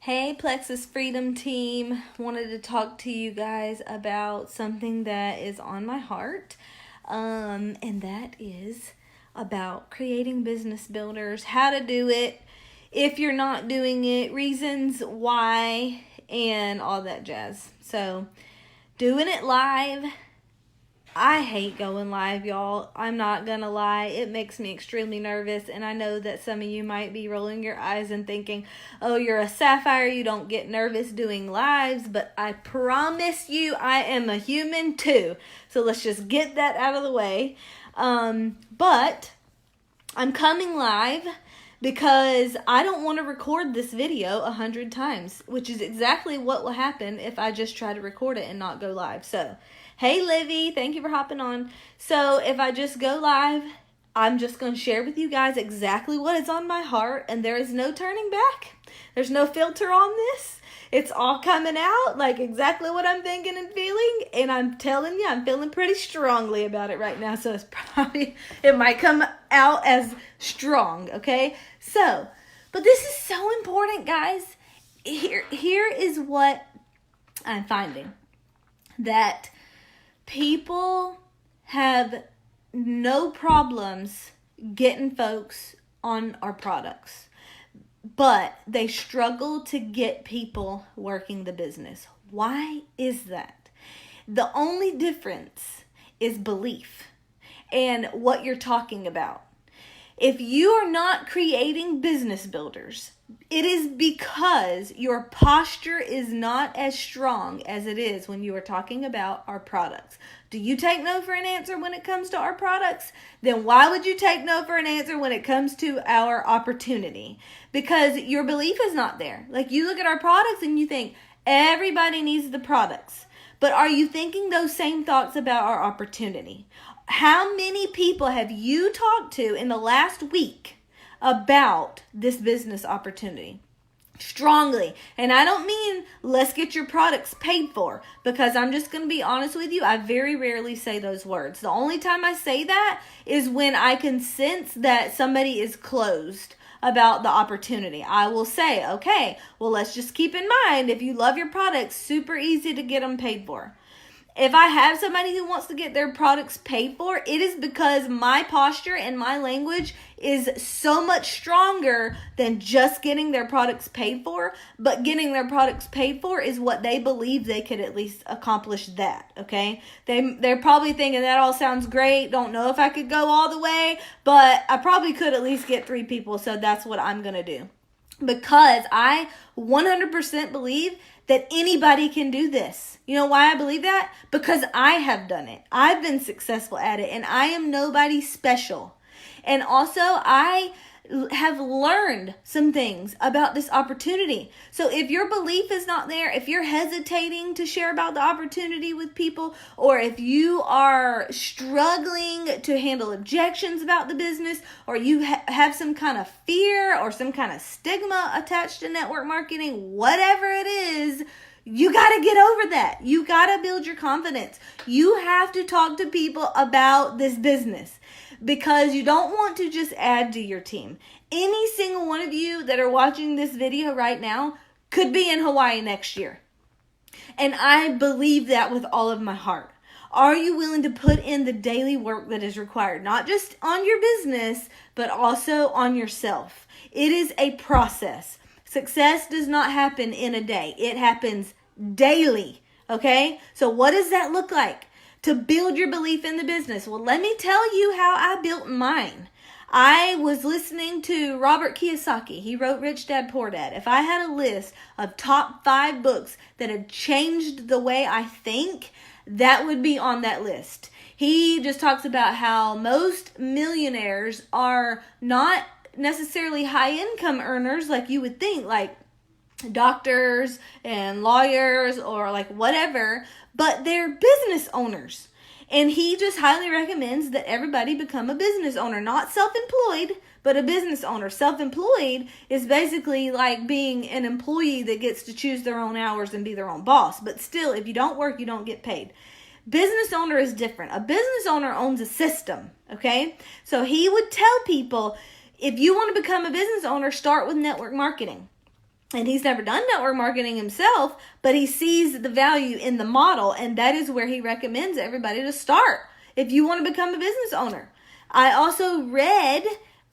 Hey, Plexus Freedom Team. Wanted to talk to you guys about something that is on my heart. And that is about creating business builders, how to do it, if you're not doing it, reasons why, and all that jazz. So, doing it live. I hate going live, y'all. I'm not gonna lie. It makes me extremely nervous, and I know that some of you might be rolling your eyes and thinking, oh, you're a sapphire, you don't get nervous doing lives, but I promise you I am a human too. So let's just get that out of the way. But I'm coming live because I don't want to record this video 100 times, which is exactly what will happen if I just try to record it and not go live. So, hey Livy, thank you for hopping on. So if I just go live, I'm just going to share with you guys exactly what is on my heart, and there is no turning back. There's no filter on this. It's all coming out like exactly what I'm thinking and feeling, and I'm telling you, I'm feeling pretty strongly about it right now, so it might come out as strong, okay? So, but this is so important, guys. Here is what I'm finding. That people have no problems getting folks on our products, but they struggle to get people working the business. Why is that? The only difference is belief and what you're talking about. If you are not creating business builders, it is because your posture is not as strong as it is when you are talking about our products. Do you take no for an answer when it comes to our products? Then why would you take no for an answer when it comes to our opportunity? Because your belief is not there. Like, you look at our products and you think everybody needs the products. But are you thinking those same thoughts about our opportunity? How many people have you talked to in the last week about this business opportunity? Strongly. And I don't mean let's get your products paid for, because I'm just going to be honest with you, I very rarely say those words. The only time I say that is when I can sense that somebody is closed about the opportunity. I will say, okay, well, let's just keep in mind, if you love your products, super easy to get them paid for. If I have somebody who wants to get their products paid for, it is because my posture and my language is so much stronger than just getting their products paid for. But getting their products paid for is what they believe they could at least accomplish that, okay? They're probably thinking that all sounds great. Don't know if I could go all the way, but I probably could at least get 3 people, so that's what I'm going to do. Because I 100% believe that anybody can do this. You know why I believe that? Because I have done it. I've been successful at it, and I am nobody special. And also, I have learned some things about this opportunity. So if your belief is not there, if you're hesitating to share about the opportunity with people, or if you are struggling to handle objections about the business, or you have some kind of fear or some kind of stigma attached to network marketing, whatever it is, you got to get over that. You got to build your confidence. You have to talk to people about this business, because you don't want to just add to your team. Any single one of you that are watching this video right now could be in Hawaii next year. And I believe that with all of my heart. Are you willing to put in the daily work that is required? Not just on your business, but also on yourself. It is a process. Success does not happen in a day. It happens daily. Okay? So what does that look like? To build your belief in the business. Well, let me tell you how I built mine. I was listening to Robert Kiyosaki. He wrote Rich Dad Poor Dad. If I had a list of top 5 books that had changed the way I think, that would be on that list. He just talks about how most millionaires are not necessarily high income earners like you would think, like doctors and lawyers or like whatever, but they're business owners. And he just highly recommends that everybody become a business owner, not self-employed, but a business owner. Self-employed is basically like being an employee that gets to choose their own hours and be their own boss. But still, if you don't work, you don't get paid. Business owner is different. A business owner owns a system, okay? So he would tell people, if you want to become a business owner, start with network marketing. And he's never done network marketing himself, but he sees the value in the model, and that is where he recommends everybody to start if you want to become a business owner. I also read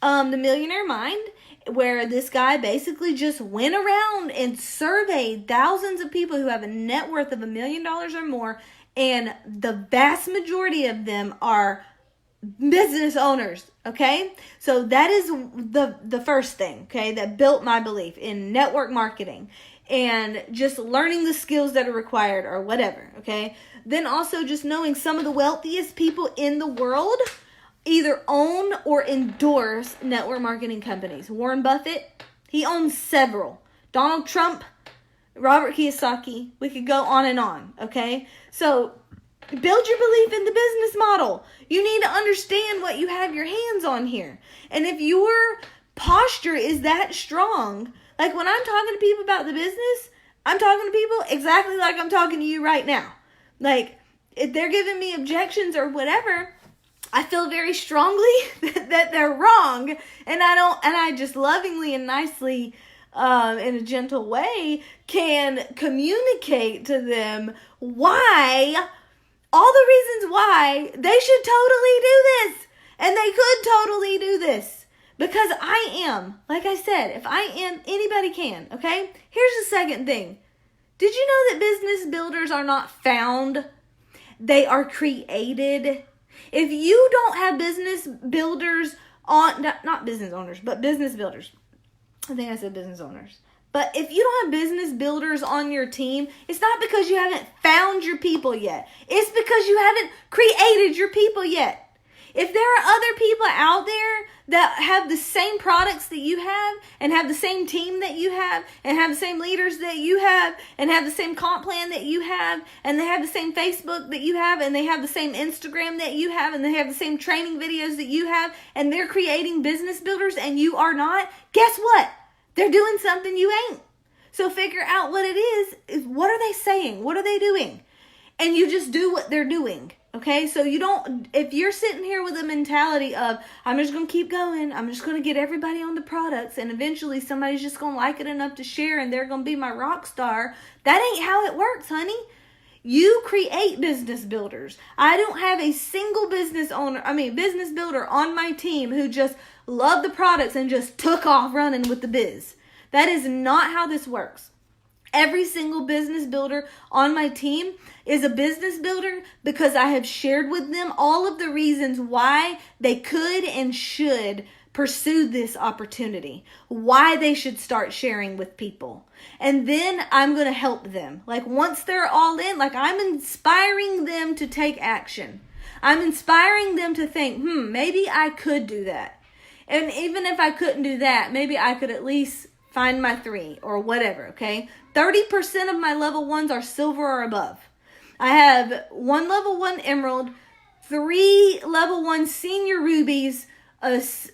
The Millionaire Mind, where this guy basically just went around and surveyed thousands of people who have a net worth of $1 million or more, and the vast majority of them are business owners. Okay, so that is the first thing, okay, that built my belief in network marketing and just learning the skills that are required or whatever. Okay, then also just knowing some of the wealthiest people in the world either own or endorse network marketing companies. Warren Buffett, he owns several. Donald Trump, Robert Kiyosaki, we could go on and on. Okay, so build your belief in the business model. You need to understand what you have your hands on here. And if your posture is that strong, like when I'm talking to people about the business, I'm talking to people exactly like I'm talking to you right now. Like if they're giving me objections or whatever, I feel very strongly that they're wrong. And I just lovingly and nicely, in a gentle way, can communicate to them why, all the reasons why they should totally do this. And they could totally do this. Because I am, like I said, if I am, anybody can, okay? Here's the second thing. Did you know that business builders are not found? They are created. If you don't have business builders on, not business owners, but business builders. I think I said business owners. But if you don't have business builders on your team, it's not because you haven't found your people yet. It's because you haven't created your people yet. If there are other people out there that have the same products that you have and have the same team that you have and have the same leaders that you have and have the same comp plan that you have and they have the same Facebook that you have and they have the same Instagram that you have and they have the same training videos that you have and they're creating business builders and you are not, guess what? They're doing something you ain't. So figure out what it is. What are they saying? What are they doing? And you just do what they're doing. Okay, so you don't, if you're sitting here with a mentality of, I'm just going to keep going, I'm just going to get everybody on the products, and eventually somebody's just going to like it enough to share, and they're going to be my rock star, that ain't how it works, honey. You create business builders. I don't have a single business builder on my team who just loved the products and just took off running with the biz. That is not how this works. Every single business builder on my team is a business builder because I have shared with them all of the reasons why they could and should pursue this opportunity, why they should start sharing with people. And then I'm going to help them. Like once they're all in, like I'm inspiring them to take action. I'm inspiring them to think, maybe I could do that. And even if I couldn't do that, maybe I could at least find my 3 or whatever, okay? 30% of my level 1s are silver or above. I have 1 level 1 emerald, 3 level 1 senior rubies,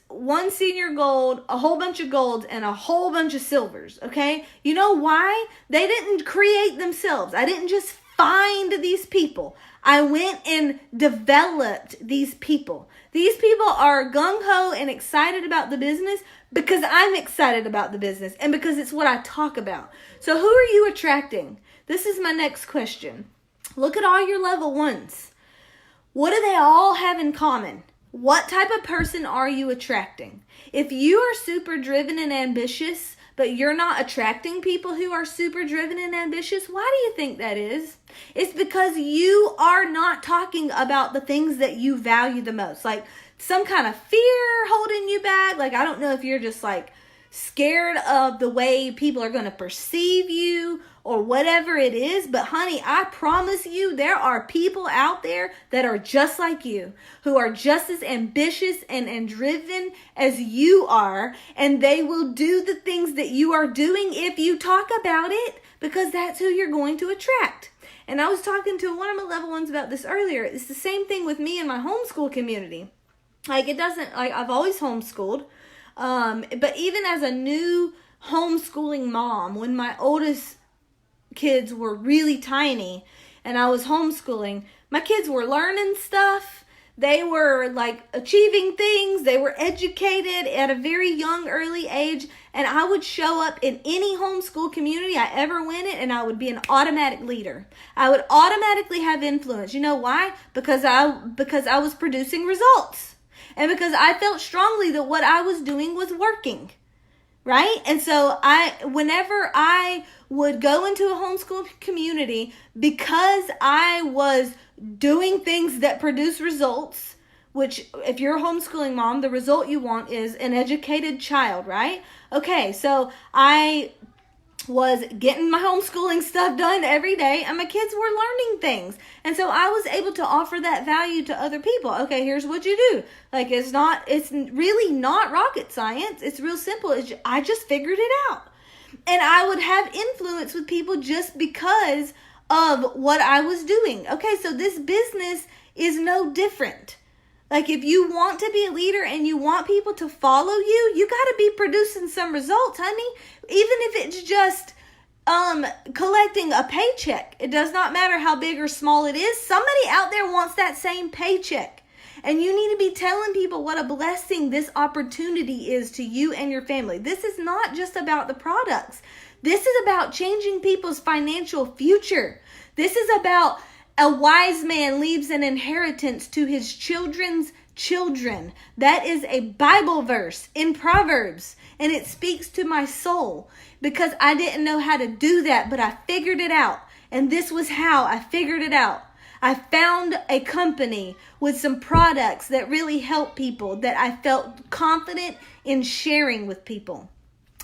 1 senior gold, a whole bunch of golds, and a whole bunch of silvers, okay? You know why? They didn't create themselves. I didn't just find these people. I went and developed these people. These people are gung-ho and excited about the business because I'm excited about the business and because it's what I talk about. So who are you attracting? This is my next question. Look at all your level 1s. What do they all have in common? What type of person are you attracting? If you are super driven and ambitious, but you're not attracting people who are super driven and ambitious, why do you think that is? It's because you are not talking about the things that you value the most. Like some kind of fear holding you back. Like I don't know if you're just like scared of the way people are going to perceive you or whatever it is. But honey, I promise you there are people out there that are just like you, who are just as ambitious and driven as you are. And they will do the things that you are doing if you talk about it, because that's who you're going to attract. And I was talking to one of my level 1s about this earlier. It's the same thing with me and my homeschool community. Like I've always homeschooled. But even as a new homeschooling mom, when my oldest kids were really tiny and I was homeschooling, my kids were learning stuff They were like achieving things. They were educated at a very young, early age. And I would show up in any homeschool community I ever went in, and I would be an automatic leader. I would automatically have influence. You know why? Because I was producing results. And because I felt strongly that what I was doing was working. Right? And so whenever I would go into a homeschool community, because I was doing things that produce results, which if you're a homeschooling mom, the result you want is an educated child, right? Okay, so I was getting my homeschooling stuff done every day, and my kids were learning things. And so I was able to offer that value to other people. Okay, here's what you do. Like, it's really not rocket science. It's real simple. I just figured it out. And I would have influence with people just because of what I was doing. Okay, so this business is no different. Like, if you want to be a leader and you want people to follow you, you got to be producing some results, honey. Even if it's just collecting a paycheck. It does not matter how big or small it is. Somebody out there wants that same paycheck. And you need to be telling people what a blessing this opportunity is to you and your family. This is not just about the products. This is about changing people's financial future. This is about a wise man leaves an inheritance to his children's children. That is a Bible verse in Proverbs, and it speaks to my soul because I didn't know how to do that, but I figured it out. And this was how I figured it out. I found a company with some products that really help people that I felt confident in sharing with people.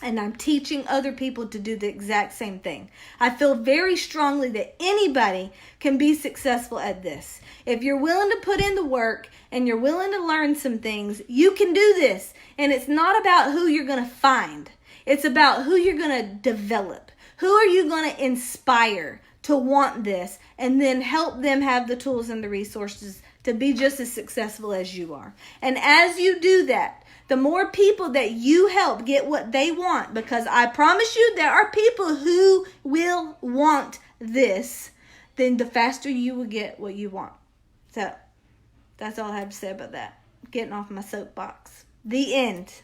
And I'm teaching other people to do the exact same thing. I feel very strongly that anybody can be successful at this. If you're willing to put in the work and you're willing to learn some things, you can do this. And it's not about who you're going to find. It's about who you're going to develop. Who are you going to inspire to want this, and then help them have the tools and the resources to be just as successful as you are. And as you do that, the more people that you help get what they want, because I promise you there are people who will want this, then the faster you will get what you want. So that's all I have to say about that. Getting off my soapbox. The end.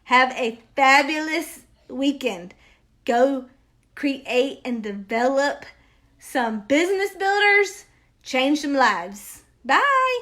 Have a fabulous weekend. Go create and develop some business builders. Change some lives. Bye.